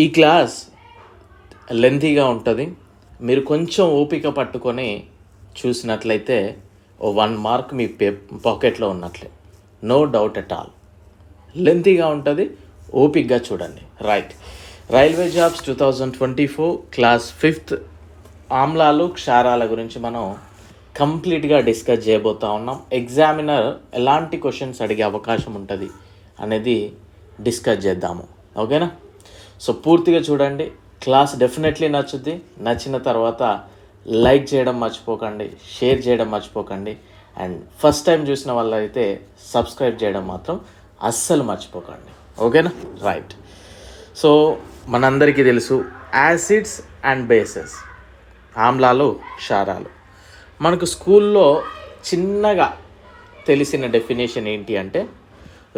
ఈ క్లాస్ లెంతీగా ఉంటుంది. మీరు కొంచెం ఓపిక పట్టుకొని చూసినట్లయితే ఓ 1 మార్క్ మీ పాకెట్లో ఉన్నట్లే, నో డౌట్ ఎట్ ఆల్. లెంతీగా ఉంటుంది, ఓపికగా చూడండి. Right, railway jobs 2024 class 5th ఆమ్లాలు క్షారాల గురించి మనం కంప్లీట్గా డిస్కస్ చేయబోతా ఉన్నాం. ఎగ్జామినర్ ఎలాంటి క్వశ్చన్స్ అడిగే అవకాశం ఉంటుంది అనేది డిస్కస్ చేద్దాము. ఓకేనా? సో పూర్తిగా చూడండి. క్లాస్ డెఫినెట్లీ నచ్చుద్ది. నచ్చిన తర్వాత లైక్ చేయడం మర్చిపోకండి, షేర్ చేయడం మర్చిపోకండి. అండ్ ఫస్ట్ టైం చూసిన వాళ్ళైతే సబ్స్క్రైబ్ చేయడం మాత్రం అస్సలు మర్చిపోకండి. ఓకేనా? రైట్. సో మనందరికీ తెలుసు యాసిడ్స్ అండ్ బేసెస్, ఆమ్లాలు క్షారాలు. మనకు స్కూల్లో చిన్నగా తెలిసిన డెఫినేషన్ ఏంటి అంటే,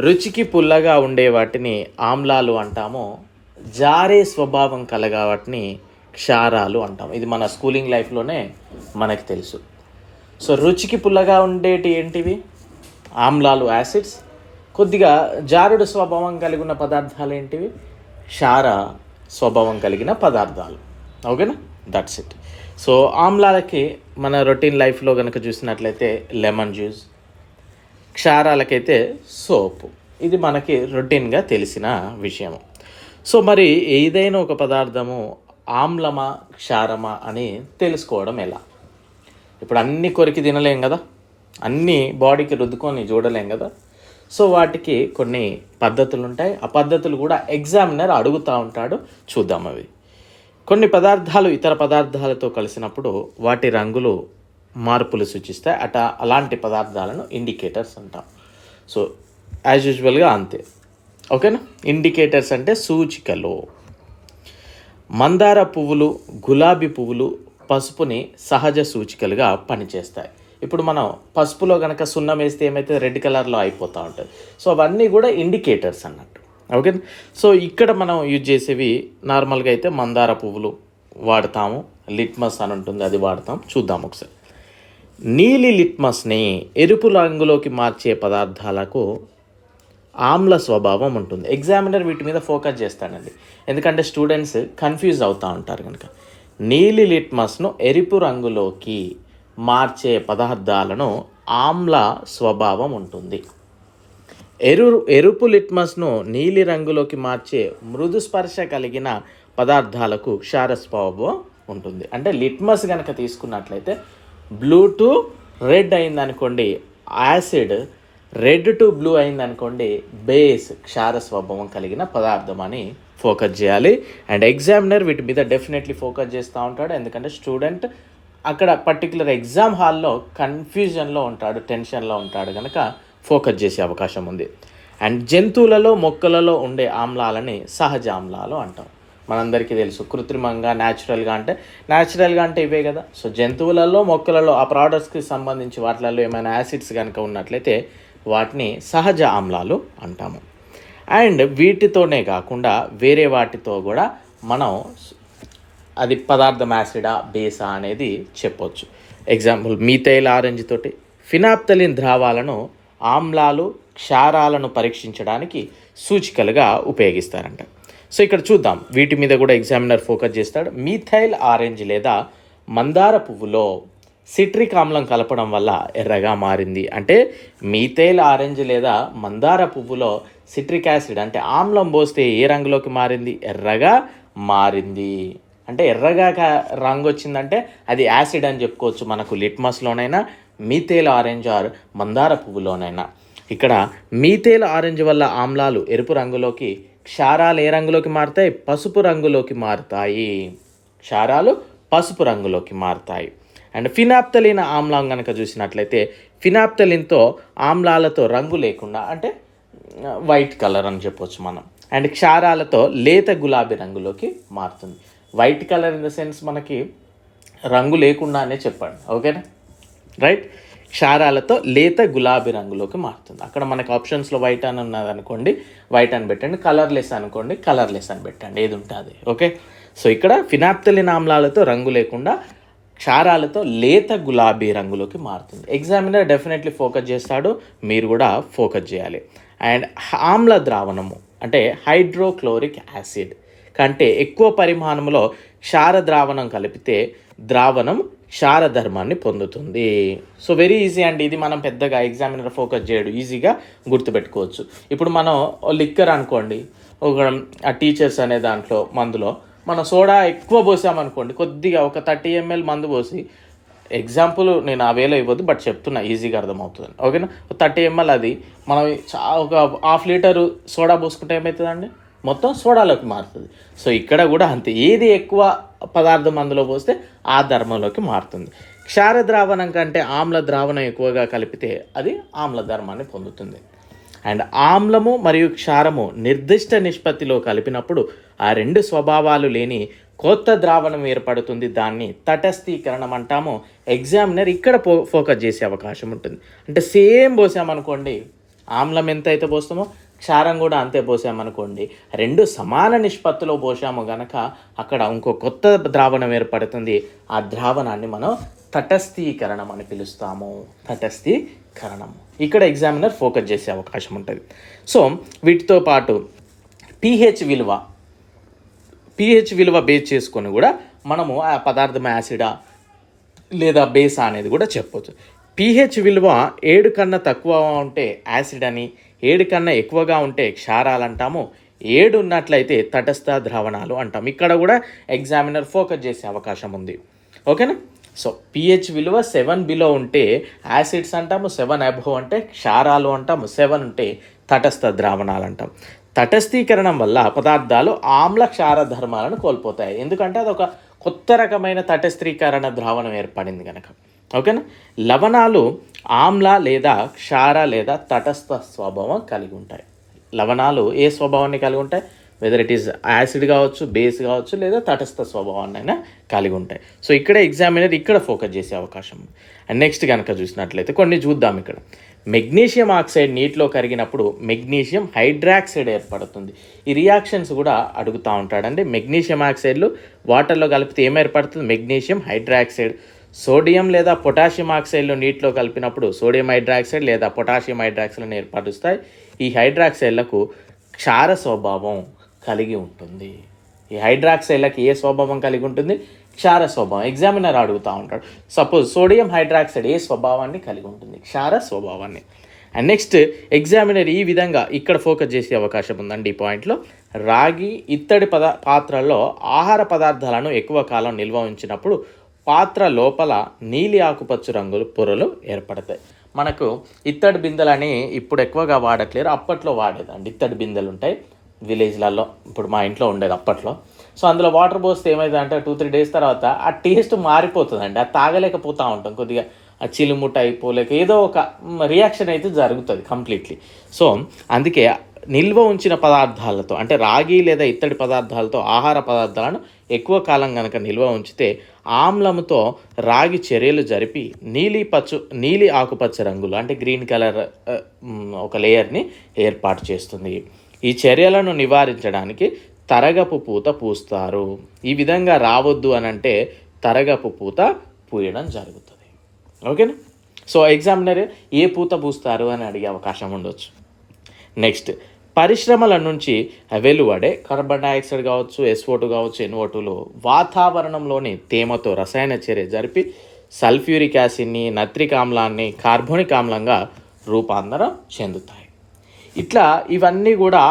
రుచికి పుల్లగా ఉండే వాటిని ఆమ్లాలు అంటాము, జారే స్వభావం కలగా వాటిని క్షారాలు అంటాము. ఇది మన స్కూలింగ్ లైఫ్లోనే మనకు తెలుసు. సో రుచికి పుల్లగా ఉండేటి ఏంటివి? ఆమ్లాలు, యాసిడ్స్. కొద్దిగా జారుడు స్వభావం కలిగి ఉన్న పదార్థాలు ఏంటివి? క్షార స్వభావం కలిగిన పదార్థాలు. ఓకేనా? That's it. సో ఆమ్లాలకి మన రొటీన్ లైఫ్లో కనుక చూసినట్లయితే లెమన్ జ్యూస్, క్షారాలకైతే సోపు. ఇది మనకి రొటీన్గా తెలిసిన విషయము. సో మరి ఏదైనా ఒక పదార్థము ఆమ్లమా క్షారమా అని తెలుసుకోవడం ఎలా? ఇప్పుడు అన్ని కొరికి తినలేం కదా, అన్నీ బాడీకి రుద్దుకొని చూడలేం కదా. సో వాటికి కొన్ని పద్ధతులు ఉంటాయి. ఆ పద్ధతులు కూడా ఎగ్జామినర్ అడుగుతూ ఉంటాడు. చూద్దాం. అవి కొన్ని పదార్థాలు ఇతర పదార్థాలతో కలిసినప్పుడు వాటి రంగులు మార్పులు సూచిస్తాయి. అలాంటి పదార్థాలను ఇండికేటర్స్ అంటాం. సో యాజ్ యూజువల్గా అంతే. ఓకేనా? ఇండికేటర్స్ అంటే సూచికలు. మందార పువ్వులు, గులాబీ పువ్వులు పసుపుని సహజ సూచికలుగా పనిచేస్తాయి. ఇప్పుడు మనం పసుపులో కనుక సున్నం వేస్తే ఏమైతే రెడ్ కలర్లో అయిపోతూ ఉంటుంది. సో అవన్నీ కూడా ఇండికేటర్స్ అన్నట్టు. ఓకే. సో ఇక్కడ మనం యూజ్ చేసేవి నార్మల్గా అయితే మందార పువ్వులు వాడతాము, లిట్మస్ అని ఉంటుంది, అది వాడతాం. చూద్దాం ఒకసారి. నీలి లిట్మస్ని ఎరుపు రంగులోకి మార్చే పదార్థాలకు ఆమ్ల స్వభావం ఉంటుంది. ఎగ్జామినర్ వీటి మీద ఫోకస్ చేస్తాడండి, ఎందుకంటే స్టూడెంట్స్ కన్ఫ్యూజ్ అవుతూ ఉంటారు కనుక. నీలి లిట్మస్ను ఎరుపు రంగులోకి మార్చే పదార్థాలను ఆమ్ల స్వభావం ఉంటుంది. ఎరుపు లిట్మస్ను నీలి రంగులోకి మార్చే మృదు స్పర్శ కలిగిన పదార్థాలకు క్షార స్వభావం ఉంటుంది. అంటే లిట్మస్ కనుక తీసుకున్నట్లయితే బ్లూ టు రెడ్ అయిందనుకోండి యాసిడ్, రెడ్ టు బ్లూ అయిందనుకోండి బేస్, క్షార స్వభావం కలిగిన పదార్థం అని ఫోకస్ చేయాలి. అండ్ ఎగ్జామినర్ వీటి మీద డెఫినెట్లీ ఫోకస్ చేస్తూ ఉంటాడు, ఎందుకంటే స్టూడెంట్ అక్కడ పర్టికులర్ ఎగ్జామ్ హాల్లో కన్ఫ్యూజన్లో ఉంటాడు, టెన్షన్లో ఉంటాడు కనుక ఫోకస్ చేసే అవకాశం ఉంది. అండ్ జంతువులలో మొక్కలలో ఉండే ఆమ్లాలని సహజ ఆమ్లాలు అంటాం. మనందరికీ తెలుసు కృత్రిమంగా న్యాచురల్గా అంటే ఇవే కదా. సో జంతువులలో మొక్కలలో ఆ ప్రోడక్ట్స్కి సంబంధించి వాటిలలో ఏమైనా యాసిడ్స్ కనుక ఉన్నట్లయితే వాటిని సహజ ఆమ్లాలు అంటాము. అండ్ వీటితోనే కాకుండా వేరే వాటితో కూడా మనం అది పదార్థం యాసిడా బేసా అనేది చెప్పొచ్చు. ఎగ్జాంపుల్ మీథైల్ ఆరెంజ్ తోటి ఫినాప్తలిన్ ద్రావాలను ఆమ్లాలు క్షారాలను పరీక్షించడానికి సూచికలుగా ఉపయోగిస్తారంట. సో ఇక్కడ చూద్దాం, వీటి మీద కూడా ఎగ్జామినర్ ఫోకస్ చేస్తాడు. మీథైల్ ఆరెంజ్ లేదా మందార పువ్వులో సిట్రిక్ ఆమ్లం కలపడం వల్ల ఎర్రగా మారింది. అంటే మీథైల్ ఆరెంజ్ లేదా మందార పువ్వులో సిట్రిక్ యాసిడ్ అంటే ఆమ్లం పోస్తే ఏ రంగులోకి మారింది? ఎర్రగా మారింది. అంటే ఎర్రగా రంగు వచ్చిందంటే అది యాసిడ్ అని చెప్పుకోవచ్చు. మనకు లిట్మస్లోనైనా మీథైల్ ఆరెంజ్ ఆర్ మందార పువ్వులోనైనా. ఇక్కడ మీథైల్ ఆరెంజ్ వల్ల ఆమ్లాలు ఎరుపు రంగులోకి, క్షారాలు ఏ రంగులోకి మారుతాయి? పసుపు రంగులోకి మారుతాయి. క్షారాలు పసుపు రంగులోకి మారుతాయి. అండ్ ఫినాప్తలిన్ ఆమ్లం కనుక చూసినట్లయితే ఫినాప్తలిన్తో ఆమ్లాలతో రంగు లేకుండా అంటే వైట్ కలర్ అని చెప్పొచ్చు మనం. అండ్ క్షారాలతో లేత గులాబీ రంగులోకి మారుతుంది. White colour in the sense మనకి రంగు లేకుండానే చెప్పండి. ఓకేనా? రైట్. క్షారాలతో లేత గులాబీ రంగులోకి మారుతుంది. అక్కడ మనకు ఆప్షన్స్లో వైట్ అని ఉన్నది అనుకోండి, వైట్ అని పెట్టండి. కలర్లెస్ అనుకోండి, కలర్లెస్ అని పెట్టండి, ఏది ఉంటుంది. ఓకే. సో ఇక్కడ ఫినాప్తలిన్ ఆమ్లాలతో రంగు లేకుండా క్షారాలతో లేత గులాబీ రంగులోకి మారుతుంది. ఎగ్జామినర్ డెఫినెట్లీ ఫోకస్ చేస్తాడు, మీరు కూడా ఫోకస్ చేయాలి. అండ్ ఆమ్ల ద్రావణము అంటే హైడ్రోక్లోరిక్ యాసిడ్ కంటే ఎక్కువ పరిమాణంలో క్షార ద్రావణం కలిపితే ద్రావణం క్షార ధర్మాన్ని పొందుతుంది. సో వెరీ ఈజీ అండి, ఇది మనం పెద్దగా ఎగ్జామినర్ ఫోకస్ చేయడు, ఈజీగా గుర్తుపెట్టుకోవచ్చు. ఇప్పుడు మనం లిక్కర్ అనుకోండి, ఒక ఆ టీచర్స్ అనే దాంట్లో మందులో మనం సోడా ఎక్కువ పోసామనుకోండి, కొద్దిగా ఒక 30 ml మందు పోసి, ఎగ్జాంపుల్ నేను ఆ వేలో ఇవ్వద్దు బట్ చెప్తున్నా ఈజీగా అర్థమవుతుంది, ఓకేనా. 30 ml అది మనం ఒక ½ లీటరు సోడా పోసుకుంటే ఏమవుతుందండి, మొత్తం సోడాలోకి మారుతుంది. సో ఇక్కడ కూడా అంతే, ఏది ఎక్కువ పదార్థం అందులో పోస్తే ఆ ధర్మంలోకి మారుతుంది. క్షార ద్రావణం కంటే ఆమ్ల ద్రావణం ఎక్కువగా కలిపితే అది ఆమ్ల ధర్మాన్ని పొందుతుంది. అండ్ ఆమ్లము మరియు క్షారము నిర్దిష్ట నిష్పత్తిలో కలిపినప్పుడు ఆ రెండు స్వభావాలు లేని కొత్త ద్రావణం ఏర్పడుతుంది. దాన్ని తటస్థీకరణం అంటాము. ఎగ్జామినర్ ఇక్కడ ఫోకస్ చేసే అవకాశం ఉంటుంది. అంటే సేమ్ పోసామనుకోండి, ఆమ్లం ఎంత అయితే పోస్తామో క్షారం కూడా అంతే పోసామనుకోండి, రెండు సమాన నిష్పత్తిలో పోసాము గనక అక్కడ ఇంకో కొత్త ద్రావణం ఏర్పడుతుంది. ఆ ద్రావణాన్ని మనం తటస్థీకరణం అని పిలుస్తాము. తటస్థీకరణం ఇక్కడ ఎగ్జామినర్ ఫోకస్ చేసే అవకాశం ఉంటుంది. సో వీటితో పాటు pH విలువ బేస్ చేసుకొని కూడా మనము ఆ పదార్థం యాసిడా లేదా బేసా అనేది కూడా చెప్పవచ్చు. pH విలువ 7 కన్నా తక్కువ ఉంటే యాసిడ్ అని, 7 కన్నా ఎక్కువగా ఉంటే క్షారాలు అంటాము. 7 ఉన్నట్లయితే తటస్థ ద్రావణాలు అంటాం. ఇక్కడ కూడా ఎగ్జామినర్ ఫోకస్ చేసే అవకాశం ఉంది, ఓకేనా. సో pH విలువ 7 బిలో ఉంటే యాసిడ్స్ అంటాము, 7 అబోవ్ అంటే క్షారాలు అంటాము, 7 ఉంటే తటస్థ ద్రావణాలు అంటాం. తటస్థీకరణం వల్ల పదార్థాలు ఆమ్ల క్షార ధర్మాలను కోల్పోతాయి, ఎందుకంటే అదొక కొత్త రకమైన తటస్థీకరణ ద్రావణం ఏర్పడింది కనుక, ఓకేనా. లవణాలు ఆమ్ల లేదా క్షార లేదా తటస్థ స్వభావం కలిగి ఉంటాయి. లవణాలు ఏ స్వభావాన్ని కలిగి ఉంటాయి, వెదర్ ఇట్ ఈస్ యాసిడ్ కావచ్చు, బేస్ కావచ్చు, లేదా తటస్థ స్వభావాన్ని అయినా కలిగి ఉంటాయి. సో ఇక్కడ ఎగ్జామినర్ ఇక్కడ ఫోకస్ చేసే అవకాశం ఉంది. అండ్ నెక్స్ట్ కనుక చూసినట్లయితే కొన్ని చూద్దాం. ఇక్కడ మెగ్నీషియం ఆక్సైడ్ నీటిలో కరిగినప్పుడు మెగ్నీషియం హైడ్రాక్సైడ్ ఏర్పడుతుంది. ఈ రియాక్షన్స్ కూడా అడుగుతూ ఉంటాడండి. మెగ్నీషియం ఆక్సైడ్లు వాటర్లో కలిపితే ఏం ఏర్పడుతుంది, మెగ్నీషియం హైడ్రాక్సైడ్. సోడియం లేదా పొటాషియం ఆక్సైడ్లు నీటిలో కలిపినప్పుడు సోడియం హైడ్రాక్సైడ్ లేదా పొటాషియం హైడ్రాక్సైడ్లను ఏర్పరుస్తాయి. ఈ హైడ్రాక్సైడ్లకు క్షార స్వభావం కలిగి ఉంటుంది. ఈ హైడ్రాక్సైడ్లకి ఏ స్వభావం కలిగి ఉంటుంది, క్షార స్వభావం. ఎగ్జామినర్ అడుగుతూ ఉంటాడు, సపోజ్ సోడియం హైడ్రాక్సైడ్ ఏ స్వభావాన్ని కలిగి ఉంటుంది, క్షార స్వభావాన్ని. అండ్ నెక్స్ట్ ఎగ్జామినర్ ఈ విధంగా ఇక్కడ ఫోకస్ చేసే అవకాశం ఉందండి. ఈ పాయింట్లో రాగి ఇత్తడి పాత్రల్లో ఆహార పదార్థాలను ఎక్కువ కాలం నిల్వ ఉంచినప్పుడు పాత్ర లోపల నీలి ఆకుపచ్చ రంగులు పొరలు ఏర్పడతాయి. మనకు ఇత్తడి బిందెలని ఇప్పుడు ఎక్కువగా వాడట్లేరు, అప్పట్లో వాడేదండి. ఇత్తడి బిందెలు ఉంటాయి విలేజ్లలో, ఇప్పుడు మా ఇంట్లో ఉండేది అప్పట్లో. సో అందులో వాటర్ పోస్తే ఏమైంది అంటే 2-3 days తర్వాత ఆ టేస్ట్ మారిపోతుందండి, అది తాగలేకపోతూ ఉంటాం, కొద్దిగా ఆ చిలుముట అయిపోలేక ఏదో ఒక రియాక్షన్ అయితే జరుగుతుంది కంప్లీట్లీ. సో అందుకే నిల్వ ఉంచిన పదార్థాలతో అంటే రాగి లేదా ఇత్తడి పదార్థాలతో ఆహార పదార్థాలను ఎక్కువ కాలం కనుక నిల్వ ఉంచితే ఆమ్లముతో రాగి చర్యలు జరిపి నీలి ఆకుపచ్చ రంగులు అంటే గ్రీన్ కలర్ ఒక లేయర్ని ఏర్పాటు చేస్తుంది. ఈ చర్యలను నివారించడానికి తరగపు పూత పూస్తారు. ఈ విధంగా రావద్దు అని అంటే తరగపు పూత పూయడం జరుగుతుంది, ఓకేనా. సో ఎగ్జామినర్ ఏ పూత పూస్తారు అని అడిగే అవకాశం ఉండొచ్చు. నెక్స్ట్ పరిశ్రమల నుంచి వెలువడే కార్బన్ డైఆక్సైడ్ కావచ్చు, SO2 కావచ్చు, NO2లు వాతావరణంలోని తేమతో రసాయన చర్య జరిపి సల్ఫ్యూరిక్ యాసిడ్ని, నత్రిక్ ఆమ్లాన్ని కార్బోనిక్ ఆమ్లంగా రూపాంతరం చెందుతాయి. ఇట్లా ఇవన్నీ కూడా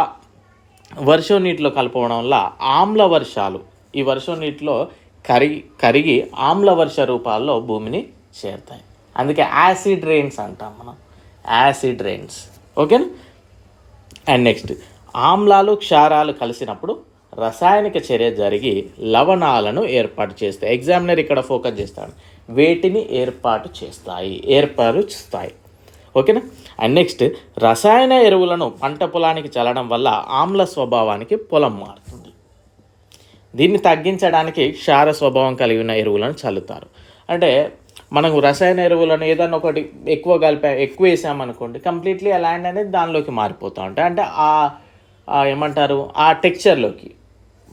వర్షం నీటిలో కలపడం వల్ల ఆమ్ల వర్షాలు ఈ వర్షం నీటిలో కరిగి ఆమ్ల వర్ష రూపాల్లో భూమిని చేరుతాయి. అందుకే యాసిడ్ రెయిన్స్ అంటాం మనం, యాసిడ్ రెయిన్స్, ఓకేనా. అండ్ నెక్స్ట్ ఆమ్లాలు క్షారాలు కలిసినప్పుడు రసాయనిక చర్య జరిగి లవణాలను ఏర్పాటు చేస్తాయి. ఎగ్జామినర్ ఇక్కడ ఫోకస్ చేస్తాడు, వేటిని ఏర్పరుస్తాయి, ఓకేనా. అండ్ నెక్స్ట్ రసాయన ఎరువులను పంట పొలానికి చల్లడం వల్ల ఆమ్ల స్వభావానికి పొలం మారుతుంది. దీన్ని తగ్గించడానికి క్షార స్వభావం కలిగిన ఎరువులను చల్లుతారు. అంటే మనకు రసాయన ఎరువులను ఏదన్నా ఒకటి ఎక్కువ వేసామనుకోండి, కంప్లీట్లీ ఆ ల్యాండ్ అనేది దానిలోకి మారిపోతూ ఉంటాయి, అంటే ఏమంటారు ఆ టెక్స్చర్లోకి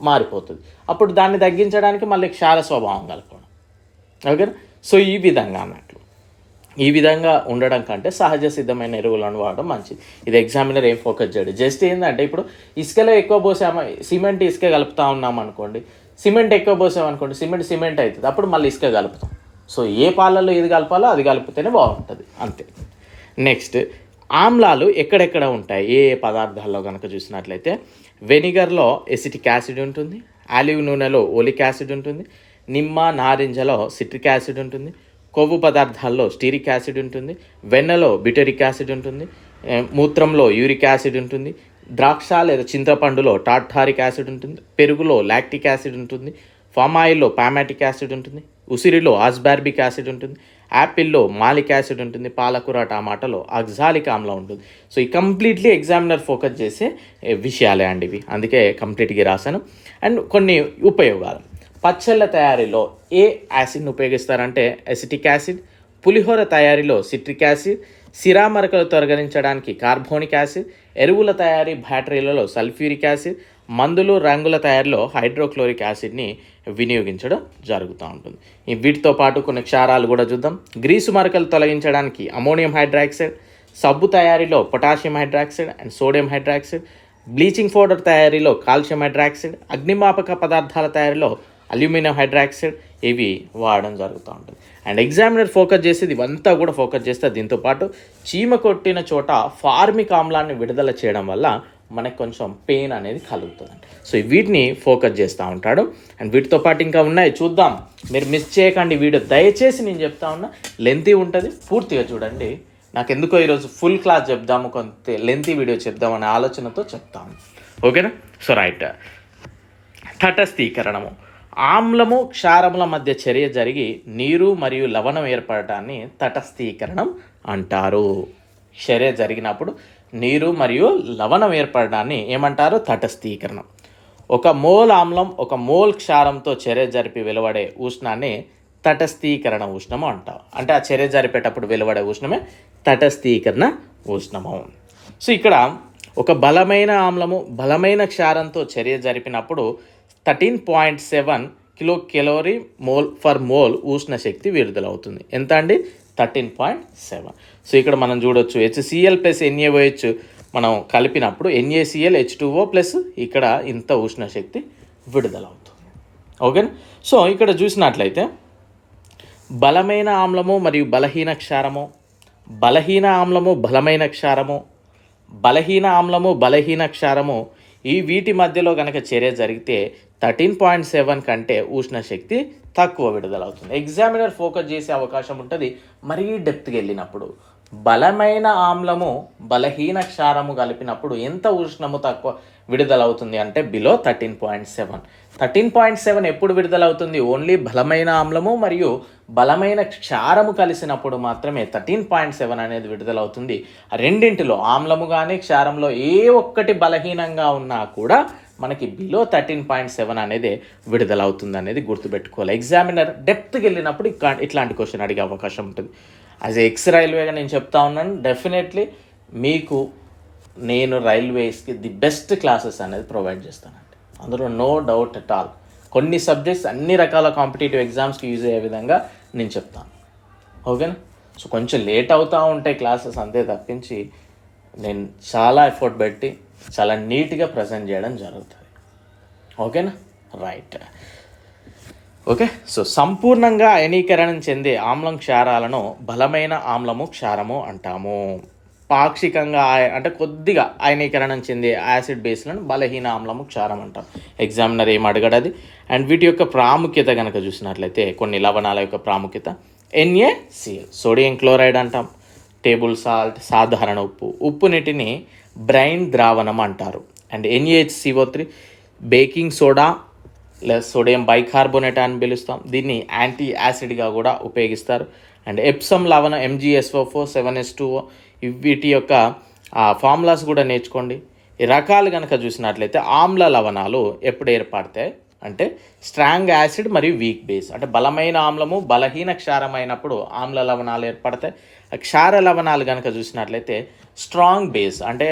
మారిపోతుంది. అప్పుడు దాన్ని తగ్గించడానికి మళ్ళీ క్షార స్వభావం కలపడం, ఓకేనా. సో ఈ విధంగా అన్నట్లు. ఈ విధంగా ఉండడం కంటే సహజ సిద్ధమైన ఎరువులను వాడడం మంచిది. ఇది ఎగ్జామినర్ ఏం ఫోకస్ చేయడు. జస్ట్ ఏంటంటే ఇప్పుడు ఇసుకలో ఎక్కువ పోసామా, సిమెంట్ ఇసుక కలుపుతా ఉన్నాం అనుకోండి, సిమెంట్ ఎక్కువ పోసామనుకోండి, సిమెంట్ అవుతుంది, అప్పుడు మళ్ళీ ఇసుక కలుపుతాం. సో ఏ పాలల్లో ఏది కలపాలో అది కలిపితేనే బాగుంటుంది, అంతే. నెక్స్ట్, ఆమ్లాలు ఎక్కడెక్కడ ఉంటాయి ఏ ఏ పదార్థాల్లో కనుక చూసినట్లయితే, వెనిగర్లో ఎసిటిక్ యాసిడ్ ఉంటుంది, ఆలివ్ నూనెలో ఓలిక్ యాసిడ్ ఉంటుంది, నిమ్మ నారింజలో సిట్రిక్ యాసిడ్ ఉంటుంది, కొవ్వు పదార్థాల్లో స్టీరిక్ యాసిడ్ ఉంటుంది, వెన్నలో బిటరిక్ యాసిడ్ ఉంటుంది, మూత్రంలో యూరిక్ యాసిడ్ ఉంటుంది, ద్రాక్ష లేదా చింతపండులో టార్టారిక్ యాసిడ్ ఉంటుంది, పెరుగులో లాక్టిక్ యాసిడ్ ఉంటుంది, ఫామ్ ఆయిల్లో పామాటిక్ యాసిడ్ ఉంటుంది, ఉసిరిలో ఆస్బార్బిక్ యాసిడ్ ఉంటుంది, యాపిల్లో మాలిక్ యాసిడ్ ఉంటుంది, పాలకూర టమాటాలో ఆక్సాలిక్ ఆమ్లం ఉంటుంది. సో ఈ కంప్లీట్లీ ఎగ్జామినర్ ఫోకస్ చేసే విషయాలే అండి ఇవి, అందుకే కంప్లీట్గా రాశాను. అండ్ కొన్ని ఉపయోగాలు, పచ్చళ్ళ తయారీలో ఏ యాసిడ్ని ఉపయోగిస్తారంటే ఎసిటిక్ యాసిడ్, పులిహోర తయారీలో సిట్రిక్ యాసిడ్, సిరామరకలు తొలగించడానికి కార్బోనిక్ యాసిడ్, ఎరువుల తయారీ బ్యాటరీలలో సల్ఫ్యూరిక్ యాసిడ్, మందులు రంగుల తయారీలో హైడ్రోక్లోరిక్ యాసిడ్ని వినియోగించడం జరుగుతూ ఉంటుంది. వీటితో పాటు కొన్ని క్షారాలు కూడా చూద్దాం. గ్రీసు మరకలు తొలగించడానికి అమోనియం హైడ్రాక్సైడ్, సబ్బు తయారీలో potassium hydroxide and sodium hydroxide, bleaching powder తయారీలో కాల్షియం హైడ్రాక్సైడ్, అగ్నిమాపక పదార్థాల తయారీలో అల్యూమినియం హైడ్రాక్సైడ్, ఇవి వాడడం జరుగుతూ ఉంటుంది. అండ్ ఎగ్జామినర్ ఫోకస్ చేసేది ఇవంతా కూడా ఫోకస్ చేస్తే, దీంతోపాటు చీమ కొట్టిన చోట ఫార్మిక్ ఆమ్లాన్ని విడుదల చేయడం వల్ల మనకు కొంచెం పెయిన్ అనేది కలుగుతుందండి. సో వీటిని ఫోకస్ చేస్తూ ఉంటాడు. అండ్ వీటితో పాటు ఇంకా ఉన్నాయి, చూద్దాం. మీరు మిస్ చేయకండి వీడియో, దయచేసి నేను చెప్తా ఉన్నా, లెంతీ ఉంటుంది, పూర్తిగా చూడండి. నాకు ఎందుకో ఈరోజు ఫుల్ క్లాస్ చెప్దాము, కొంత లెంతీ వీడియో చెప్దామనే ఆలోచనతో చెప్తాను, ఓకేనా? సో రైట్, తటస్థీకరణము, ఆమ్లము క్షారముల మధ్య చర్య జరిగి నీరు మరియు లవణం ఏర్పడటాన్ని తటస్థీకరణం అంటారు. చర్య జరిగినప్పుడు నీరు మరియు లవణం ఏర్పడడాన్ని ఏమంటారు? తటస్థీకరణం. ఒక మోల్ ఆమ్లం ఒక మోల్ క్షారంతో చర్య జరిపి వెలువడే ఉష్ణాన్ని తటస్థీకరణ ఉష్ణము అంటాం. అంటే ఆ చర్య జరిపేటప్పుడు వెలువడే ఉష్ణమే తటస్థీకరణ ఉష్ణము. సో ఇక్కడ ఒక బలమైన ఆమ్లము బలమైన క్షారంతో చర్య జరిపినప్పుడు 13.7 kilo calorie mole for mole ఉష్ణ శక్తి విడుదలవుతుంది. ఎంత అండి? 13.7. సో ఇక్కడ మనం చూడొచ్చు HCl ప్లస్ NaOH మనం కలిపినప్పుడు NaCl H2O ప్లస్ ఇక్కడ ఇంత ఉష్ణ శక్తి విడుదలవుతుంది, ఓకేనా? సో ఇక్కడ చూసినట్లయితే బలమైన ఆమ్లము మరియు బలహీన క్షారము, బలహీన ఆమ్లము బలమైన క్షారము, బలహీన ఆమ్లము బలహీన క్షారము, ఈ వీటి మధ్యలో కనుక చర్య జరిగితే 13.7 కంటే ఉష్ణ శక్తి తక్కువ విడుదలవుతుంది. ఎగ్జామినర్ ఫోకస్ చేసే అవకాశం ఉంటుంది మరీ డెప్త్కి వెళ్ళినప్పుడు. బలమైన ఆమ్లము బలహీన క్షారము కలిపినప్పుడు ఎంత ఉష్ణము తక్కువ విడుదలవుతుంది అంటే బిలో 13.7. 13.7 ఎప్పుడు విడుదలవుతుంది? ఓన్లీ బలమైన ఆమ్లము మరియు బలమైన క్షారము కలిసినప్పుడు మాత్రమే 13.7 అనేది విడుదలవుతుంది. రెండింటిలో ఆమ్లము కానీ క్షారంలో ఏ ఒక్కటి బలహీనంగా ఉన్నా కూడా మనకి బిలో 13.7 అనేది విడుదలవుతుంది అనేది గుర్తుపెట్టుకోవాలి. ఎగ్జామినర్ డెప్త్కి వెళ్ళినప్పుడు ఇట్లాంటి క్వశ్చన్ అడిగే అవకాశం ఉంటుంది. యాజ్ ఎక్స్ రైల్వేగా నేను చెప్తా ఉన్నాను, డెఫినెట్లీ మీకు నేను రైల్వేస్కి ది బెస్ట్ క్లాసెస్ అనేది ప్రొవైడ్ చేస్తానండి, అందులో నో డౌట్ అట్ ఆల్. కొన్ని సబ్జెక్ట్స్ అన్ని రకాల కాంపిటేటివ్ ఎగ్జామ్స్కి యూజ్ అయ్యే విధంగా నేను చెప్తాను, ఓకేనా? సో కొంచెం లేట్ అవుతూ ఉంటాయి క్లాసెస్, అంతే తప్పించి నేను చాలా ఎఫర్ట్ పెట్టి చాలా నీట్గా ప్రజెంట్ చేయడం జరుగుతుంది, ఓకేనా? Right, okay. సో సంపూర్ణంగా అయనీకరణం చెందే ఆమ్లం క్షారాలను బలమైన ఆమ్లము క్షారము అంటాము. పాక్షికంగా అంటే కొద్దిగా అయనీకరణం చెందే యాసిడ్ బేస్లను బలహీన ఆమ్లము క్షారం అంటాం. ఎగ్జామినర్ ఏం అడగడది. అండ్ వీటి యొక్క ప్రాముఖ్యత కనుక చూసినట్లయితే కొన్ని లవణాల యొక్క ప్రాముఖ్యత, NaCl సోడియం క్లోరైడ్ అంటాం, టేబుల్ సాల్ట్ సాధారణ ఉప్పు, ఉప్పు నీటిని బ్రైన్ ద్రావణం అంటారు. అండ్ NaHCO3 బేకింగ్ సోడా లేదా సోడియం బైకార్బోనేట్ అని పిలుస్తాం, దీన్ని యాంటీ యాసిడ్గా కూడా ఉపయోగిస్తారు. అండ్ ఎప్సమ్ లవణం MgSO4 7H2O, వీటి యొక్క ఫార్ములాస్ కూడా నేర్చుకోండి. ఈ రకాలు కనుక చూసినట్లయితే ఆమ్ల లవణాలు ఎప్పుడు ఏర్పడతాయి అంటే స్ట్రాంగ్ యాసిడ్ మరియు వీక్ బేస్, అంటే బలమైన ఆమ్లము బలహీన క్షారమైనప్పుడు ఆమ్ల లవణాలు ఏర్పడతాయి. క్షార లవణాలు కనుక చూసినట్లయితే స్ట్రాంగ్ బేస్, అంటే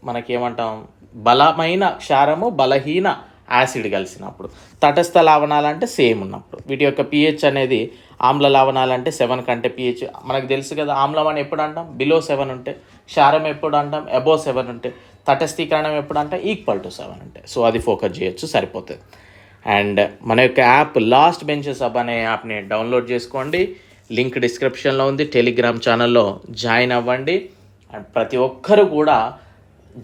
మనకేమంటాం బలమైన క్షారము బలహీన యాసిడ్ కలిసినప్పుడు. తటస్థ లవణాలంటే సేమ్ ఉన్నప్పుడు. వీటి యొక్క pH అనేది ఆమ్ల లవణాలంటే 7 కంటే pH మనకు తెలుసు కదా. ఆమ్లం అని ఎప్పుడు అంటాం? బిలో 7 ఉంటే. క్షారం ఎప్పుడు అంటాం? అబోవ్ 7 ఉంటే. తటస్థీకరణం ఎప్పుడు అంటే ఈక్వల్ టు 7 ఉంటే. సో అది ఫోకస్ చేయొచ్చు, సరిపోతుంది. అండ్ మన యొక్క యాప్ లాస్ట్ బెంచెస్ హబ్ అనే యాప్ని డౌన్లోడ్ చేసుకోండి. లింక్ డిస్క్రిప్షన్లో ఉంది. టెలిగ్రామ్ ఛానల్లో జాయిన్ అవ్వండి. అండ్ ప్రతి ఒక్కరు కూడా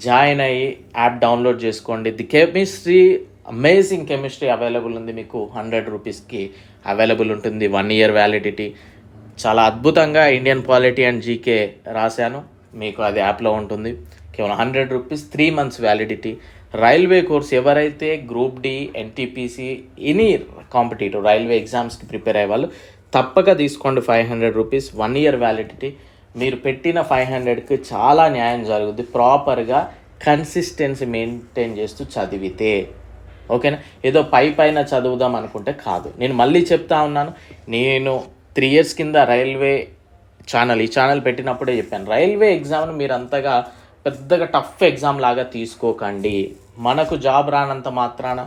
జాయిన్ అయ్యి యాప్ డౌన్లోడ్ చేసుకోండి. The chemistry, amazing chemistry available ఉంది మీకు. 100 రూపీస్కి అవైలబుల్ ఉంటుంది. 1 year వ్యాలిడిటీ. చాలా అద్భుతంగా ఇండియన్ పాలిటీ అండ్ జీకే రాశాను, మీకు అది యాప్లో ఉంటుంది. కేవలం 100 rupees, 3 months validity. Railway course ఎవరైతే group D, NTPC, any competitive railway ఎగ్జామ్స్కి ప్రిపేర్ అయ్యే వాళ్ళు తప్పక తీసుకోండి. 500 రూపీస్, 1 year వ్యాలిడిటీ. మీరు పెట్టిన 500కి చాలా న్యాయం జరుగుద్ది, ప్రాపర్గా కన్సిస్టెన్సీ మెయింటైన్ చేస్తూ చదివితే. ఓకేనా? ఏదో పైన చదువుదాం అనుకుంటే కాదు. నేను మళ్ళీ చెప్తా ఉన్నాను, నేను 3 years కింద రైల్వే ఈ ఛానల్ పెట్టినప్పుడే చెప్పాను, రైల్వే ఎగ్జామ్ను మీరు అంతగా పెద్దగా టఫ్ ఎగ్జామ్ లాగా తీసుకోకండి. మనకు జాబ్ రానంత మాత్రాన,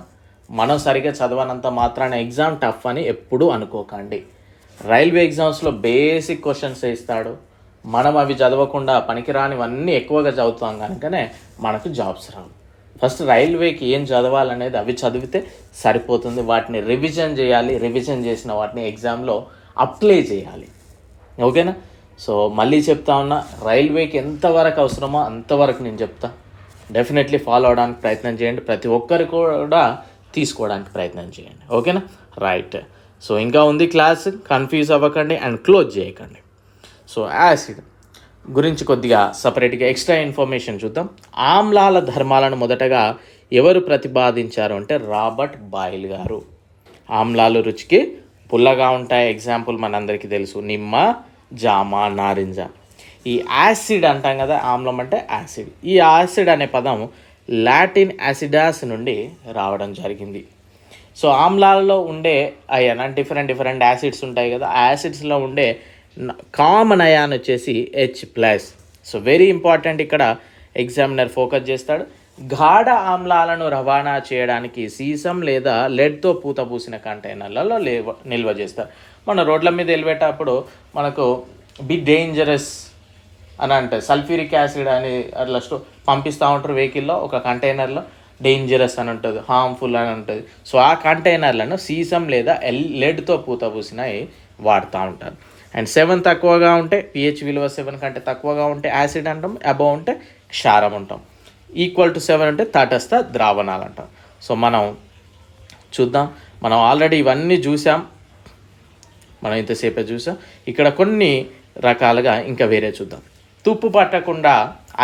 మనం సరిగా చదవనంత మాత్రాన ఎగ్జామ్ టఫ్ అని ఎప్పుడూ అనుకోకండి. రైల్వే ఎగ్జామ్స్లో బేసిక్ క్వశ్చన్స్ ఇస్తాడు, మనం అవి చదవకుండా పనికిరానివన్నీ ఎక్కువగా చదువుతాం కనుకనే మనకు జాబ్స్ రావు. ఫస్ట్ రైల్వేకి ఏం చదవాలనేది అవి చదివితే సరిపోతుంది. వాటిని రివిజన్ చేయాలి. రివిజన్ చేసిన వాటిని ఎగ్జామ్లో అప్లై చేయాలి. ఓకేనా? సో మళ్ళీ చెప్తా ఉన్నా, రైల్వేకి ఎంతవరకు అవసరమో అంతవరకు నేను చెప్తా. డెఫినెట్లీ ఫాలో అవడానికి ప్రయత్నం చేయండి. ప్రతి ఒక్కరు కూడా తీసుకోవడానికి ప్రయత్నం చేయండి. ఓకేనా? రైట్. సో ఇంకా ఉంది క్లాస్, కన్ఫ్యూజ్ అవ్వకండి అండ్ క్లోజ్ చేయకండి. సో యాసిడ్ గురించి కొద్దిగా సపరేట్గా ఎక్స్ట్రా ఇన్ఫర్మేషన్ చూద్దాం. ఆమ్లాల ధర్మాలను మొదటగా ఎవరు ప్రతిపాదించారు అంటే రాబర్ట్ బాయిల్ గారు. ఆమ్లాలు రుచికి పుల్లగా ఉంటాయి. ఎగ్జాంపుల్ మనందరికీ తెలుసు, నిమ్మ, జామ, నారింజ. ఈ యాసిడ్ అంటాం కదా, ఆమ్లం అంటే యాసిడ్. ఈ యాసిడ్ అనే పదం లాటిన్ యాసిడాస్ నుండి రావడం జరిగింది. సో ఆమ్లాలలో ఉండే అయాన్ డిఫరెంట్ యాసిడ్స్ ఉంటాయి కదా, ఆ యాసిడ్స్లో ఉండే కామన్ అయాన్ వచ్చేసి H+. సో వెరీ ఇంపార్టెంట్, ఇక్కడ ఎగ్జామినర్ ఫోకస్ చేస్తాడు. గాఢ ఆమ్లాలను రవాణా చేయడానికి సీసం లేదా లెడ్తో పూత పూసిన కంటైనర్లలో నిల్వ చేస్తారు. మన రోడ్ల మీద వెళ్ళేటప్పుడు మనకు డేంజరస్ అని అంటే సల్ఫ్యూరిక్ యాసిడ్ అని అట్లా పంపిస్తూ ఉంటారు వెహికల్లో, ఒక కంటైనర్లో డేంజరస్ అని ఉంటుంది, హార్మ్ఫుల్ అని ఉంటుంది. సో ఆ కంటైనర్లను సీసం లేదా లెడ్తో పూత పూసినవి వాడుతూ ఉంటారు. అండ్ 7 తక్కువగా ఉంటే, pH విలువ 7 కంటే తక్కువగా ఉంటే యాసిడ్ అంటాం, అబోవ్ ఉంటే క్షారం అంటాం, ఈక్వల్ టు 7 అంటే తటస్థ ద్రావణాలు అంటాం. సో మనం చూద్దాం, మనం ఆల్రెడీ ఇవన్నీ చూసాం, మనం ఇంతసేపే చూసాం. ఇక్కడ కొన్ని రకాలుగా ఇంకా వేరే చూద్దాం. తుప్పు పట్టకుండా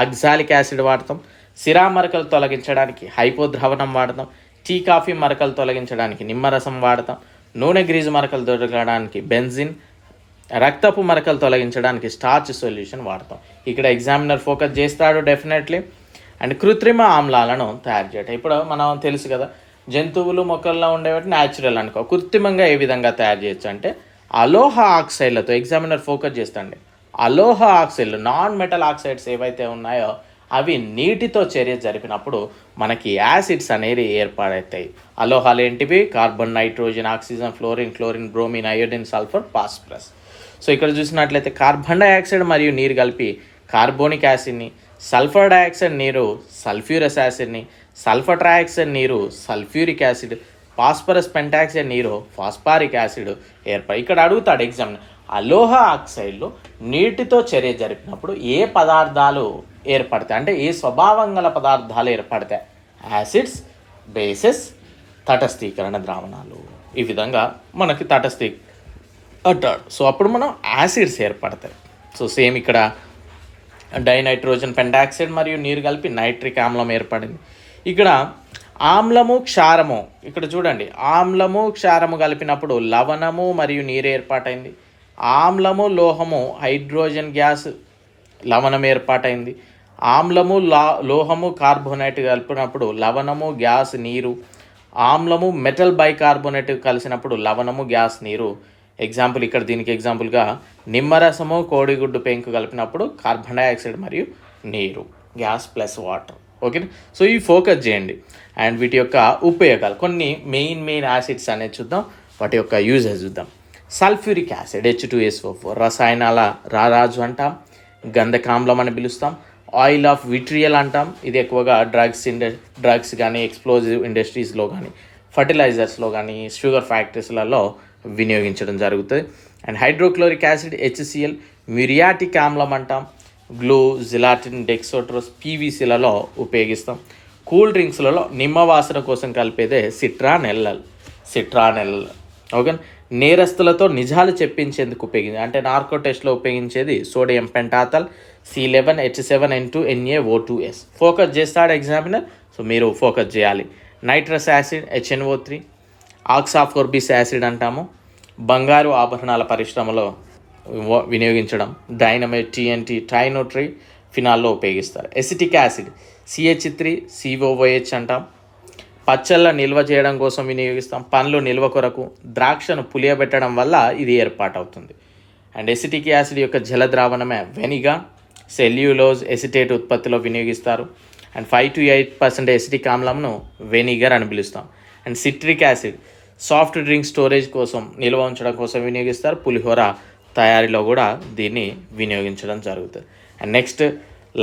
ఆక్సాలిక్ యాసిడ్ వాడతాం. సిరా మరకలు తొలగించడానికి హైపోద్రావణం వాడతాం. టీ కాఫీ మరకలు తొలగించడానికి నిమ్మరసం వాడతాం. నూనె గ్రీజు మరకలు తొలగించడానికి బెంజిన్, రక్తపు మరకలు తొలగించడానికి స్టార్చ్ సొల్యూషన్ వాడతాం. ఇక్కడ ఎగ్జామినర్ ఫోకస్ చేస్తాడు డెఫినెట్లీ. అండ్ కృత్రిమ ఆమ్లాలను తయారు చేయటం, ఇప్పుడు మనం తెలుసు కదా, జంతువులు మొక్కల్లో ఉండేవాటి న్యాచురల్ అనుకో. కృత్రిమంగా ఏ విధంగా తయారు చేయొచ్చు అంటే అలోహ ఆక్సైడ్లతో. ఎగ్జామినర్ ఫోకస్ చేస్తాండి, అలోహ ఆక్సైడ్లు, నాన్ మెటల్ ఆక్సైడ్స్ ఏవైతే ఉన్నాయో అవి నీటితో చర్య జరిపినప్పుడు మనకి యాసిడ్స్ అనేవి ఏర్పడతాయి. అలోహాలు ఏంటివి? Carbon, nitrogen, oxygen, fluorine, chlorine, bromine, iodine, sulphur, phosphorus. So ఇక్కడ చూసినట్లయితే కార్బన్ డైఆక్సైడ్ మరియు నీరు కలిపి కార్బోనిక్ యాసిడ్ని, సల్ఫర్ డైఆక్సైడ్ నీరు సల్ఫ్యూరస్ యాసిడ్ని, సల్ఫర్ ట్రైఆక్సైడ్ నీరు సల్ఫ్యూరిక్ యాసిడ్, ఫాస్ఫరస్ పెంటాక్సైడ్ నీరు ఫాస్ఫారిక్ యాసిడ్ ఇక్కడ అడుగుతాడు ఎగ్జామ్, అలోహ ఆక్సైడ్లు నీటితో చర్య జరిపినప్పుడు ఏ పదార్థాలు ఏర్పడతాయి అంటే ఏ స్వభావం గల పదార్థాలు ఏర్పడతాయి? యాసిడ్స్, బేసెస్, తటస్థీకరణ ద్రావణాలు. ఈ విధంగా మనకి అంటాడు. సో అప్పుడు మనం యాసిడ్స్ ఏర్పడతాయి. సో సేమ్ ఇక్కడ డైనైట్రోజన్ పెంటాక్సైడ్ మరియు నీరు కలిపి నైట్రిక్ ఆమ్లం ఏర్పడింది. ఇక్కడ ఆమ్లము, క్షారము, ఇక్కడ చూడండి, ఆమ్లము, క్షారము కలిపినప్పుడు లవణము మరియు నీరు ఏర్పాటైంది. ఆమ్లము, లోహము, హైడ్రోజన్ గ్యాస్, లవణం ఏర్పాటైంది. ఆమ్లము, లోహము, కార్బోనేట్ కలిపినప్పుడు లవణము, గ్యాస్, నీరు. ఆమ్లము, మెటల్ బైకార్బోనేట్ కలిసినప్పుడు లవణము, గ్యాస్, నీరు. ఎగ్జాంపుల్ ఇక్కడ దీనికి ఎగ్జాంపుల్గా నిమ్మరసము, కోడిగుడ్డు పెంకు కలిపినప్పుడు కార్బన్ డైఆక్సైడ్ మరియు నీరు, gas plus water. Okay, so ఇవి ఫోకస్ చేయండి. అండ్ వీటి యొక్క ఉపయోగాలు, కొన్ని మెయిన్ యాసిడ్స్ అనేది చూద్దాం, వాటి యొక్క యూజెస్ చూద్దాం. సల్ఫ్యూరిక్ యాసిడ్ H2SO4 రసాయనాల రారాజు అంటాం, గంధకామ్లం అని పిలుస్తాం. ఆయిల్ ఆఫ్ విట్రియల్ అంటాం, ఇది ఎక్కువగా డ్రగ్స్ కానీ ఎక్స్ప్లోజివ్ ఇండస్ట్రీస్లో కానీ ఫర్టిలైజర్స్లో కానీ షుగర్ ఫ్యాక్టరీస్లలో వినియోగించడం జరుగుతుంది. And hydrochloric acid HCl muriatic ఆమ్లం అంటాం, గ్లూ, జిలాటిన్, డెక్సోట్రోస్, పీవీసీలలో ఉపయోగిస్తాం. కూల్ డ్రింక్స్లలో నిమ్మ వాసన కోసం కలిపేదే సిట్రానెల్లల్. ఓకే. నేరస్తులతో నిజాలు చెప్పించేందుకు ఉపయోగించి, అంటే నార్కో టెస్ట్లో ఉపయోగించేది సోడియం పెంటాథల్ C11H7N2NaO2S. ఫోకస్ చేస్తాడు ఎగ్జామినర్, సో మీరు ఫోకస్ చేయాలి. నైట్రస్ యాసిడ్ HNO3, ఆక్సాఫోర్బిక్ యాసిడ్ అంటాము, బంగారు ఆభరణాల పరిశ్రమలో వినియోగించడం. డైనమైట్, TNT, టైనోట్రీ ఫినాల్లో ఉపయోగిస్తారు. ఎసిటిక్ యాసిడ్ CH3COOH అంటాం, పచ్చళ్ళ నిల్వ చేయడం కోసం వినియోగిస్తాం. పండ్లు నిల్వ కొరకు, ద్రాక్షను పులియబెట్టడం వల్ల ఇది ఏర్పాటవుతుంది. అండ్ ఎసిటిక్ యాసిడ్ యొక్క జల ద్రావణమే వెనిగర్, సెల్యులోజ్ ఎసిటేట్ ఉత్పత్తిలో వినియోగిస్తారు. అండ్ 5 to 8% ఎసిటిక్ ఆమ్లంను వెనిగర్ అని పిలుస్తాం. And citric acid soft drink storage కోసం, నిల్వ ఉంచడం కోసం వినియోగిస్తారు. పులిహోర తయారీలో కూడా దీన్ని వినియోగించడం జరుగుతుంది. అండ్ నెక్స్ట్,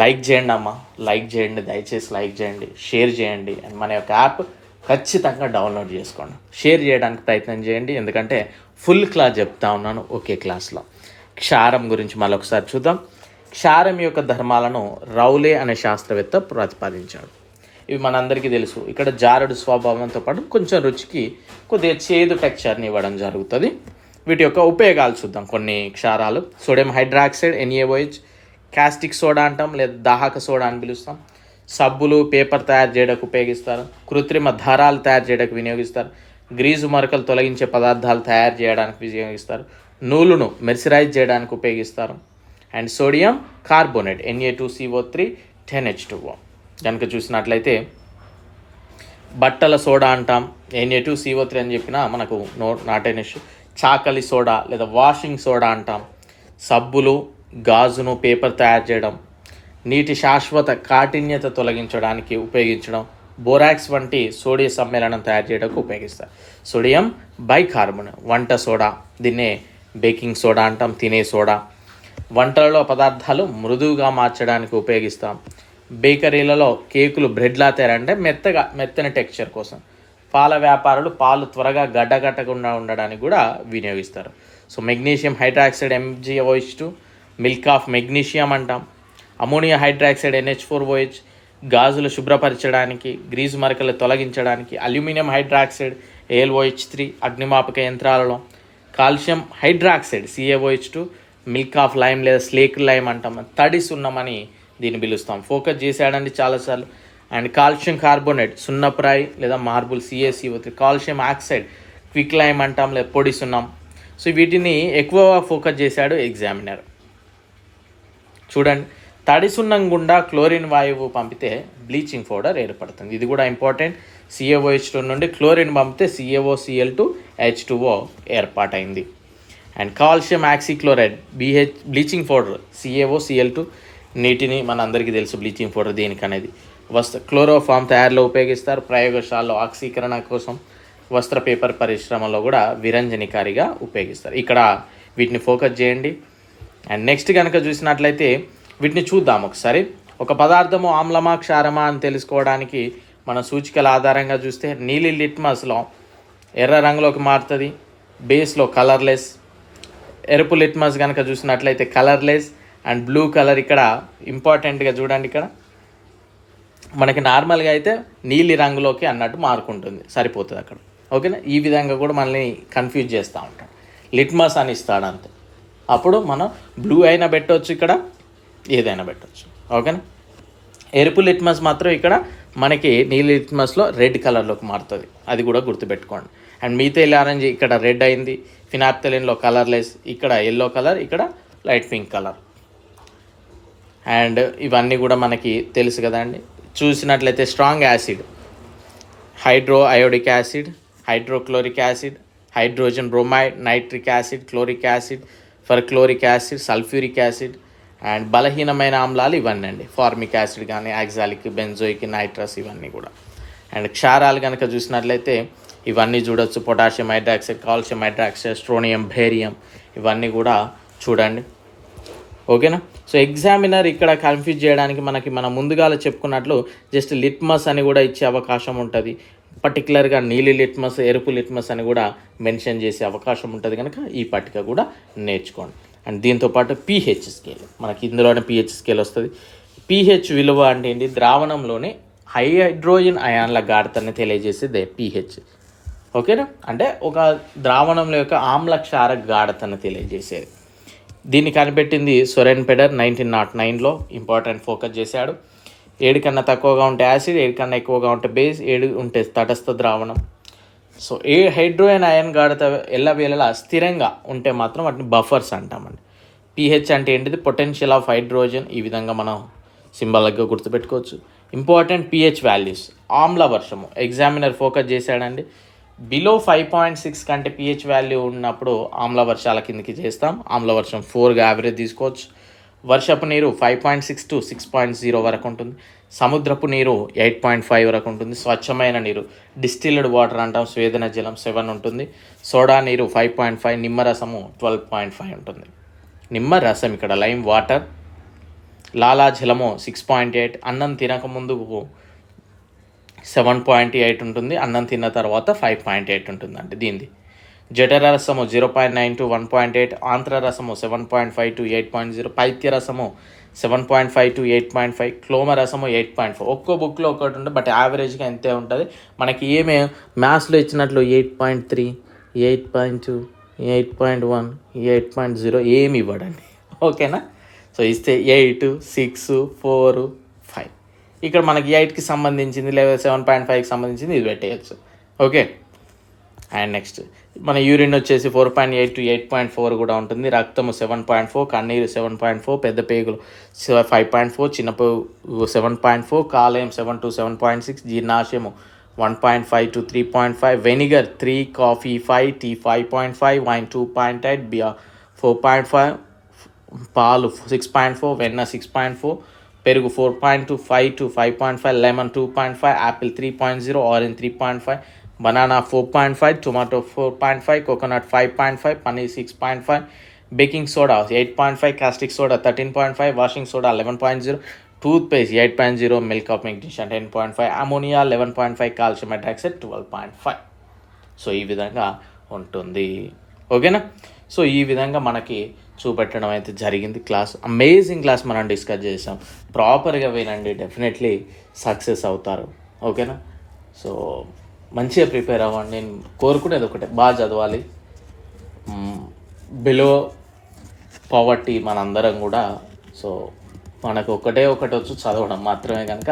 లైక్ చేయండి అమ్మ, లైక్ చేయండి, దయచేసి లైక్ చేయండి, షేర్ చేయండి. అండ్ మన యొక్క యాప్ ఖచ్చితంగా డౌన్లోడ్ చేసుకోండి, షేర్ చేయడానికి ప్రయత్నం చేయండి, ఎందుకంటే ఫుల్ క్లాస్ చెప్తా ఉన్నాను ఒకే క్లాస్లో. క్షారం గురించి మరొకసారి చూద్దాం. క్షారం యొక్క ధర్మాలను రౌలే అనే శాస్త్రవేత్త ప్రతిపాదించాడు. ఇవి మనందరికీ తెలుసు. ఇక్కడ జారుడు స్వభావంతో పాటు కొంచెం రుచికి కొద్దిగా చేదు టెక్చర్ని ఇవ్వడం జరుగుతుంది. వీటి యొక్క ఉపయోగాలు చూద్దాం. కొన్ని క్షారాలు: sodium hydroxide NaOH, caustic soda అంటాం, లేదా దాహక సోడా అని పిలుస్తాం. సబ్బులు, పేపర్ తయారు చేయడానికి ఉపయోగిస్తారు. కృత్రిమ దారాలు తయారు చేయడానికి వినియోగిస్తారు. గ్రీజు మరకలు తొలగించే పదార్థాలు తయారు చేయడానికి వినియోగిస్తారు. నూలును మెర్సరైజ్ చేయడానికి ఉపయోగిస్తారు. And sodium carbonate Na2CO3 10H2O కనుక చూసినట్లయితే బట్టల సోడా అంటాం, Na2CO3 అని చెప్పినా మనకు నాటైన చాకలి సోడా లేదా వాషింగ్ సోడా అంటాం. సబ్బులు, గాజును, పేపర్ తయారు చేయడం, నీటి శాశ్వత కాఠిన్యత తొలగించడానికి ఉపయోగించడం. బోరాక్స్ వంటి సోడియం సమ్మేళనం తయారు చేయడానికి ఉపయోగిస్తారు. సోడియం బైకార్బోనేట్ వంట సోడా, దీన్నే బేకింగ్ సోడా అంటాం, తినే సోడా. వంటలలో పదార్థాలు మృదువుగా మార్చడానికి ఉపయోగిస్తాం. బేకరీలలో కేకులు, బ్రెడ్లా తయారంటే మెత్తని టెక్స్చర్ కోసం. పాల వ్యాపారులు పాలు త్వరగా గడ్డగట్టకుండా ఉండడానికి కూడా వినియోగిస్తారు. So magnesium hydroxide MgOH2 milk of magnesium అంటాం. అమోనియా హైడ్రాక్సైడ్ NH4OH గాజులు శుభ్రపరచడానికి, గ్రీజు మరకలు తొలగించడానికి. అల్యూమినియం హైడ్రాక్సైడ్ AlOH3 అగ్నిమాపక యంత్రాలలో. Calcium hydroxide CaOH2 milk of lime లేదా స్లేక్ లైమ్ అంటాం, తడి సున్నమని దీన్ని పిలుస్తాం. ఫోకస్ చేసాడండి చాలాసార్లు. అండ్ కాల్షియం కార్బోనేట్ సున్నప్రాయి లేదా marble CaCO3. Calcium oxide quick lime అంటాం లేదా పొడి సున్నం. సో వీటిని ఎక్కువ ఫోకస్ చేశాడు ఎగ్జామినర్. చూడండి, తడి సున్నం గుండా క్లోరిన్ వాయువు పంపితే బ్లీచింగ్ పౌడర్ ఏర్పడుతుంది. ఇది కూడా ఇంపార్టెంట్. CaOH2 నుండి క్లోరిన్ పంపితే CaOCl2H2O ఏర్పాటైంది. And calcium oxychloride bleaching powder CaOCl2. నీటిని మన అందరికీ తెలుసు బ్లీచింగ్ పౌడర్ దేనికనేది. క్లోరోఫామ్ తయారీలో ఉపయోగిస్తారు. ప్రయోగశాలలో ఆక్సీకరణ కోసం. వస్త్ర పేపర్ పరిశ్రమలో కూడా విరంజనికారిగా ఉపయోగిస్తారు. ఇక్కడ వీటిని ఫోకస్ చేయండి. అండ్ నెక్స్ట్ కనుక చూసినట్లయితే వీటిని చూద్దాం ఒకసారి. ఒక పదార్థము ఆమ్లమా క్షారమా అని తెలుసుకోవడానికి మన సూచికల ఆధారంగా చూస్తే నీలి లిట్మస్లో ఎర్ర రంగులోకి మారుతుంది, బేస్లో కలర్లెస్. ఎరుపు లిట్మస్ కనుక చూసినట్లయితే కలర్లెస్ అండ్ బ్లూ కలర్. ఇక్కడ ఇంపార్టెంట్గా చూడండి, ఇక్కడ మనకి నార్మల్గా అయితే నీలి రంగులోకి అన్నట్టు మారుకుంటుంది, సరిపోతుంది అక్కడ. ఓకేనా? ఈ విధంగా కూడా మనల్ని కన్ఫ్యూజ్ చేస్తూ ఉంటాం. లిట్మస్ అని ఇస్తాడు అంతే. అప్పుడు మనం బ్లూ అయినా పెట్టవచ్చు, ఇక్కడ ఏదైనా పెట్టవచ్చు. ఓకేనా? ఎరుపు లిట్మస్ మాత్రం ఇక్కడ మనకి నీలి లిట్మస్లో రెడ్ కలర్లోకి మారుతుంది, అది కూడా గుర్తుపెట్టుకోండి. అండ్ మిథైల్ ఆరెంజ్ ఇక్కడ రెడ్ అయింది. ఫినాప్థలిన్లో కలర్లెస్, ఇక్కడ ఎల్లో కలర్, ఇక్కడ లైట్ పింక్ కలర్. అండ్ ఇవన్నీ కూడా మనకి తెలుసు కదండి. చూసినట్లయితే strong acid hydroiodic acid, hydrochloric acid, hydrogen bromide, nitric acid, chloric acid, perchloric acid, sulphuric acid. And బలహీనమైన ఆమ్లాలు ఇవన్నీ అండి. ఫార్మిక్ యాసిడ్ కానీ, ఆక్సాలిక్, బెంజోయిక్, నైట్రస్, ఇవన్నీ కూడా. అండ్ క్షారాలు కనుక చూసినట్లయితే ఇవన్నీ చూడొచ్చు. Potassium hydroxide, calcium hydroxide, strontium, barium, ఇవన్నీ కూడా చూడండి. ఓకేనా. సో ఎగ్జామినర్ ఇక్కడ కన్ఫ్యూజ్ చేయడానికి మనం ముందుగా చెప్పుకున్నట్లు జస్ట్ లిట్మస్ అని కూడా ఇచ్చే అవకాశం ఉంటుంది. పర్టికులర్గా నీలి లిట్మస్, ఎరుపు లిట్మస్ అని కూడా మెన్షన్ చేసే అవకాశం ఉంటుంది కనుక ఈ పట్టిక కూడా నేర్చుకోండి. అండ్ దీంతోపాటు పీహెచ్ స్కేల్, మనకి ఇందులోనే పీహెచ్ స్కేల్ వస్తుంది. పీహెచ్ విలువ అంటే ఏంటి? ద్రావణంలోని హైడ్రోజన్ అయాన్ల గాఢతని తెలియజేసేదే పీహెచ్. ఓకేనా. అంటే ఒక ద్రావణంలో యొక్క ఆమ్ల క్షార గాఢతను తెలియజేసేది. దీన్ని కనిపెట్టింది సొరెన్ పెడర్ 1909లో. ఇంపార్టెంట్ ఫోకస్ చేశాడు. 7 కన్నా తక్కువగా ఉంటే యాసిడ్, 7 కన్నా ఎక్కువగా ఉంటే బేస్, 7 ఉంటే తటస్థ ద్రావణం. సో హైడ్రోజన్ అయాన్ గాఢత ఎల్లవేళలా స్థిరంగా ఉంటే మాత్రం వాటిని బఫర్స్ అంటామండి. పీహెచ్ అంటే ఏంటిది? Potential of hydrogen. ఈ విధంగా మనం సింబాలిక్గా గుర్తుపెట్టుకోవచ్చు. Important pH values. ఆమ్ల వర్షము ఎగ్జామినర్ ఫోకస్ చేశాడండి. బిలో 5.6 కంటే pH వాల్యూ ఉన్నప్పుడు ఆమ్ల వర్షాల కిందకి చేస్తాం. ఆమ్ల వర్షం 4గా యావరేజ్ తీసుకోవచ్చు. వర్షపు నీరు 5.6 to 6.0 వరకు ఉంటుంది. సముద్రపు నీరు 8.5 వరకు ఉంటుంది. స్వచ్ఛమైన నీరు డిస్టిల్డ్ వాటర్ అంటాం, స్వేదన జలం 7 ఉంటుంది. సోడా నీరు 5.5, నిమ్మరసము 12.5 ఉంటుంది. నిమ్మరసం ఇక్కడ లైమ్ వాటర్. లాలాజలము 6.8. అన్నం తినకముందు 7.8 ఉంటుంది. అన్నం తిన్న తర్వాత 5.8 ఉంటుంది అంటే దీనిది. జఠరరసము 0.9 to 1.8. ఆంత్రరసము 7.5 to 8.0. పైత్యరసము 7.5 to 8.5. క్లోమరసము 8.4. ఒక్కో బుక్లో ఒక్కటి ఉంటుంది, బట్ యావరేజ్గా ఎంతే ఉంటుంది. మనకి ఏమే మ్యాథ్స్లో ఇచ్చినట్లు 8.3, 8.2, 8.1, 8.0 ఏమి ఇవ్వడండి. ఓకేనా. సో ఇస్తే 8, 6, 4, 5. ఇక్కడ మనకి 8కి సంబంధించింది లేదా 7.5కి సంబంధించింది ఇది పెట్టేయచ్చు. ఓకే. అండ్ నెక్స్ట్ మన యూరిన్ వచ్చేసి 4.8 to 8.4 కూడా ఉంటుంది. రక్తము 7.4, కన్నీరు 7.4, పెద్ద పేగులు 5.4, చిన్న పేగు 7.4, కాలేయం 7 to 7.6, జీర్ణాశయము 1.5 to 3.5, vinegar 3, coffee 5, tea 5.5, wine 2.8, beer 4.5, పాలు 6.4, వెన్న 6.4, పెరుగు 4.25 to 5.5, lemon 2.5, apple 3.0, orange 3.5, banana 4.5, tomato 4.5, coconut 5.5, paneer 6.5, baking soda 8.5, caustic soda 13.5, washing soda 11.0, toothpaste 8.0, milk of magnesium 10.5, ammonia 11.5, calcium hydroxide 12.5. So ఈ విధంగా ఉంటుంది. ఓకేనా. సో ఈ విధంగా మనకి చూపెట్టడం అయితే జరిగింది. క్లాస్ అమేజింగ్ క్లాస్ మనం డిస్కస్ చేసాం. ప్రాపర్గా వినండి, డెఫినెట్లీ సక్సెస్ అవుతారు. ఓకేనా. సో మంచిగా ప్రిపేర్ అవ్వండి. నేను కోరుకునేది ఒకటే, బాగా చదవాలి. బిలో పావర్టీ మనందరం కూడా. సో మనకు ఒకటి వచ్చు, చదవడం మాత్రమే. కనుక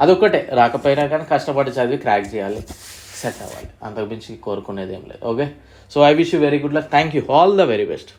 అదొక్కటే, రాకపోయినా కానీ కష్టపడి చదివి క్రాక్ చేయాలి, సెట్ అవ్వాలి. అంతకుమించి కోరుకునేది ఏం లేదు. Okay. So I wish you very good luck. Thank you. All the very best.